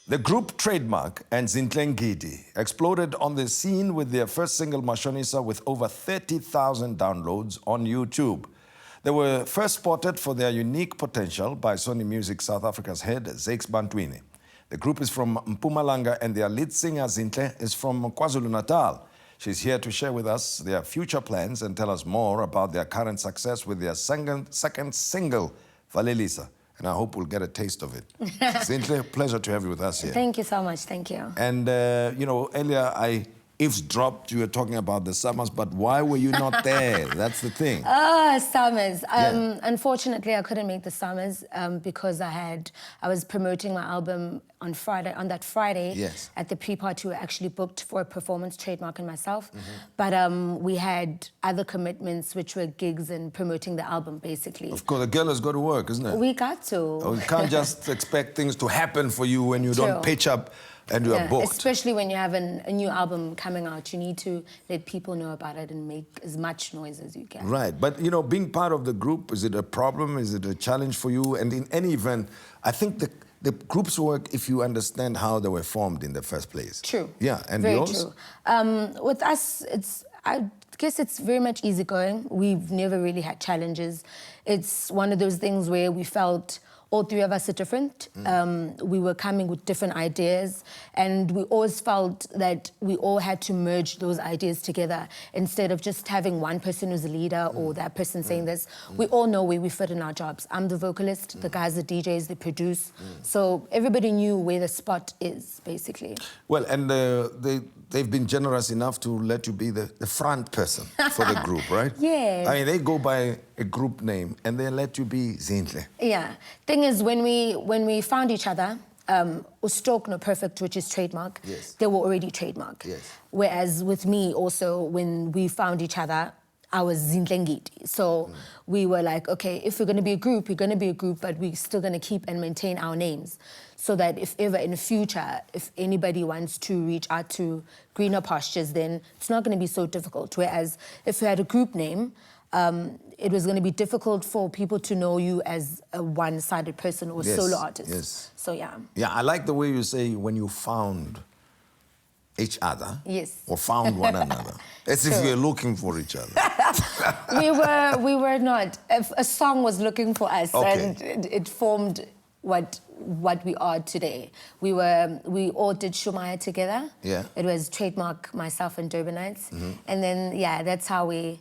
The group Trademark and Zinhle Ngidi exploded on the scene with their first single, Mashonisa, with over 30,000 downloads on YouTube. They were first spotted for their unique potential by Sony Music South Africa's head, Zakes Bantwini. The group is from Mpumalanga and their lead singer, Zinhle, is from KwaZulu Natal. She's here to share with us their future plans and tell us more about their current success with their second single, Valelisa. And I hope we'll get a taste of it. Zinhle, pleasure to have you with us here. Thank you so much, thank you. And, you know, earlier I eavesdropped, you were talking about the summers, but why were you not there? That's the thing. Summers. Yeah. Unfortunately, I couldn't make the summers because I was promoting my album on that Friday. Yes. At the pre-party, we were actually booked for a performance, Trademark and myself. But we had other commitments, which were gigs and promoting the album, basically. Of course, a girl has got to work, isn't it? We got to. We can't just expect things to happen for you when you don't pitch up and you are booked. Especially when you have a new album coming out, you need to let people know about it and make as much noise as you can. Right, but you know, being part of the group, is it a problem? Is it a challenge for you? And in any event, I think the groups work if you understand how they were formed in the first place. True. Yeah, and very yours? True. With us, I guess it's very much easygoing. We've never really had challenges. It's one of those things where we felt all three of us are different. We were coming with different ideas, and we always felt that we all had to merge those ideas together instead of just having one person who's a leader or that person saying this. We all know where we fit in our jobs. I'm the vocalist, the guys are DJs, they produce. So everybody knew where the spot is, basically. Well, and they've been generous enough to let you be the front person for the group, right? Yes. I mean, they go by a group name and they let you be Zinhle. Yeah. Thing is, when we found each other, Strouck Perfect, which is Trademark, yes, they were already Trademark. Yes. Whereas with me also, when we found each other, I was Zinhle Ngidi. So we were like, okay, if we're going to be a group, we're going to be a group, but we're still going to keep and maintain our names. So that if ever in the future, if anybody wants to reach out to greener pastures, then it's not going to be so difficult. Whereas if we had a group name, it was going to be difficult for people to know you as a one-sided person or solo artist. Yes. So, yeah. Yeah, I like the way you say when you found each other. Yes. Or found one another. As if you're looking for each other. we were not. A song was looking for us, and it formed what we are today. We all did Shumaya together. Yeah. It was Trademark, myself, and Dbn Nyts. And then, yeah, that's how we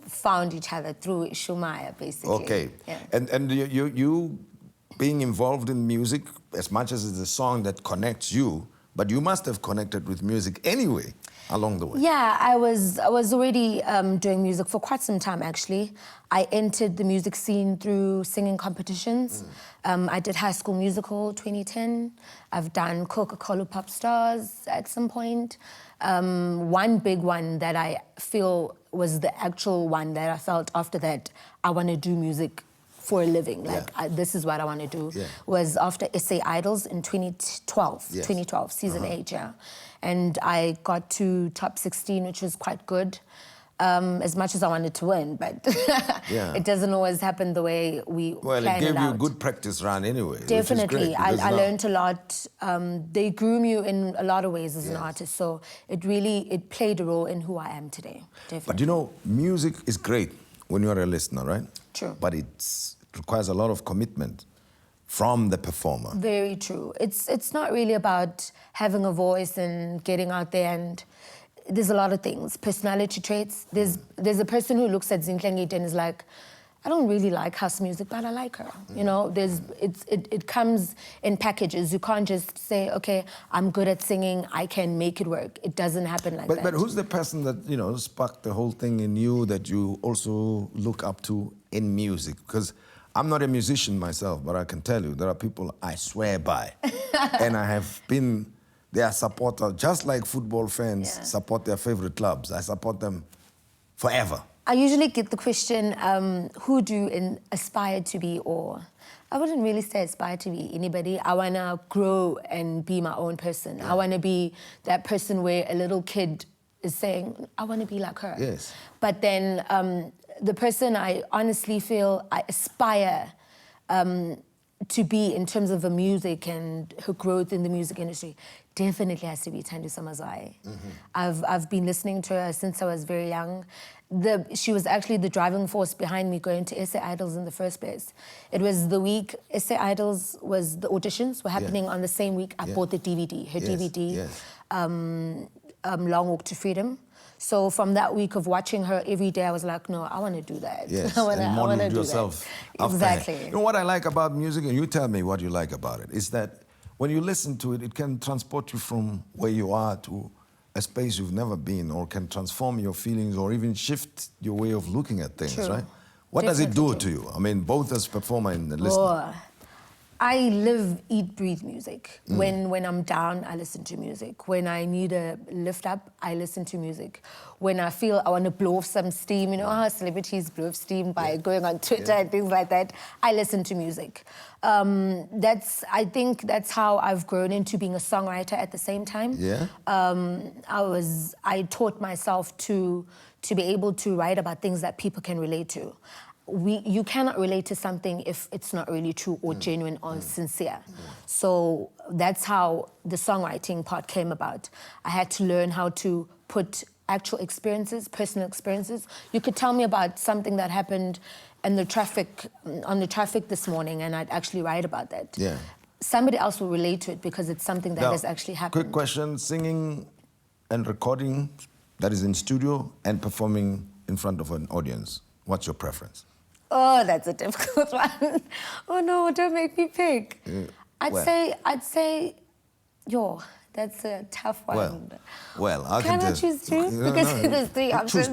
found each other, through Shumaya, basically. Okay. Yeah. And you being involved in music, as much as it's a song that connects you, but you must have connected with music anyway along the way. Yeah, I was already doing music for quite some time, actually. I entered the music scene through singing competitions. I did High School Musical 2010. I've done Coca-Cola Pop Stars at some point. One big one that I feel was the actual one that I felt after that, I want to do music for a living. Like, this is what I want to do. Was after SA Idols in 2012. 2012, season 8, yeah. And I got to top 16, which was quite good. As much as I wanted to win, but it doesn't always happen the way we plan it out. Well, it gave you a good practice run anyway. Definitely. I learned a lot. They groom you in a lot of ways as an artist, so it played a role in who I am today. Definitely. But you know, music is great when you're a listener, right? True. But it requires a lot of commitment from the performer. Very true. It's not really about having a voice and getting out there, and there's a lot of things. Personality traits. There's a person who looks at Zinhle Ngidi and is like, I don't really like house music, but I like her. You know, it comes in packages. You can't just say, okay, I'm good at singing, I can make it work. It doesn't happen like that. But who's the person that, you know, sparked the whole thing in you that you also look up to in music? Because I'm not a musician myself, but I can tell you, there are people I swear by. And I have been their supporter, just like football fans support their favorite clubs. I support them forever. I usually get the question, who do you aspire to be, or I wouldn't really say aspire to be anybody. I want to grow and be my own person. I want to be that person where a little kid is saying, I want to be like her. Yes. But then the person I honestly feel I aspire to be in terms of her music and her growth in the music industry definitely has to be Thandiso Mazwai. I've been listening to her since I was very young. She was actually the driving force behind me going to SA Idols in the first place. It was the week SA Idols the auditions were happening on the same week. I bought the DVD, her DVD, Long Walk to Freedom. So from that week of watching her every day, I was like, no, I want to do that. Yes, I want to do yourself. Exactly. You know what I like about music, and you tell me what you like about it, is that when you listen to it, it can transport you from where you are to a space you've never been, or can transform your feelings, or even shift your way of looking at things, right? What does it do to you? I mean, both as performer and listener. I live, eat, breathe music. When I'm down, I listen to music. When I need a lift up, I listen to music. When I feel I want to blow off some steam, you know how celebrities blow off steam by going on Twitter and things like that, I listen to music. I think that's how I've grown into being a songwriter at the same time. I taught myself to be able to write about things that people can relate to. You cannot relate to something if it's not really true or genuine or sincere. So that's how the songwriting part came about. I had to learn how to put actual experiences, personal experiences. You could tell me about something that happened on the traffic this morning, and I'd actually write about that. Somebody else will relate to it because it's something that has actually happened. Quick question, singing and recording, that is in studio, and performing in front of an audience. What's your preference? Oh, that's a difficult one. Oh no, don't make me pick. I'd say, that's a tough one. Well, I can I choose two? Because there's three options.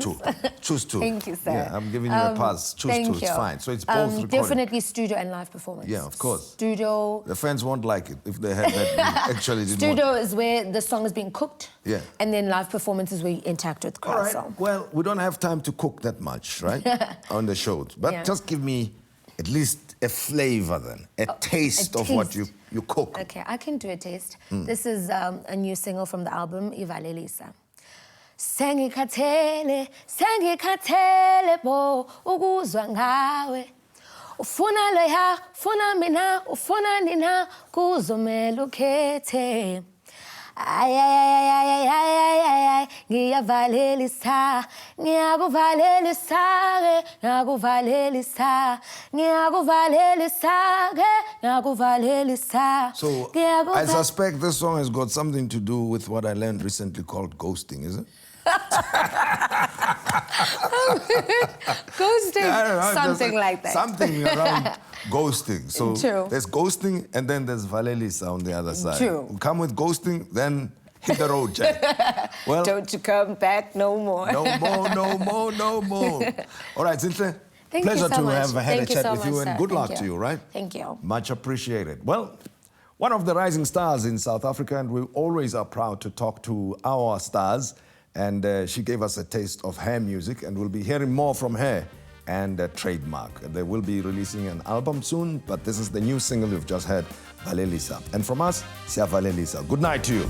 Choose two. Thank you, sir. Yeah, I'm giving you a pass. Choose two, it's fine. So it's both recording. Definitely studio and live performance. Yeah, of course. Studio. The fans won't like it if they had that. Actually, studio is where the song is being cooked. Yeah. And then live performance is where you interact with the crowd. All right. Well, we don't have time to cook that much, right? On the shows. But just give me at least a flavor then, a taste of what you cook. Okay, I can do a taste. This is a new single from the album, Ivalelisa. Sengikhathele bo ukuzwa ngawe. Ufuna loya, ufuna mina, ufuna nina, kuzomela ukhethe. Ay, ngiyavalelisa, ngiyakuvalelisa, ngiyakuvalelisa, ngiyakuvalelisa. So, I suspect this song has got something to do with what I learned recently called ghosting, is it? Ghosting, something like that. Something around ghosting. So True. There's ghosting and then there's Valelisa on the other side. True. You come with ghosting, then hit the road, Jack. Well, don't you come back no more. No more. All right, Zinhle. Pleasure to have had a chat with you, and good luck to you, right? Thank you. Much appreciated. Well, one of the rising stars in South Africa, and we always are proud to talk to our stars. And she gave us a taste of her music, and we'll be hearing more from her and Trademark. They will be releasing an album soon, but this is the new single you've just heard, Valelisa. And from us, Sia Valelisa. Good night to you.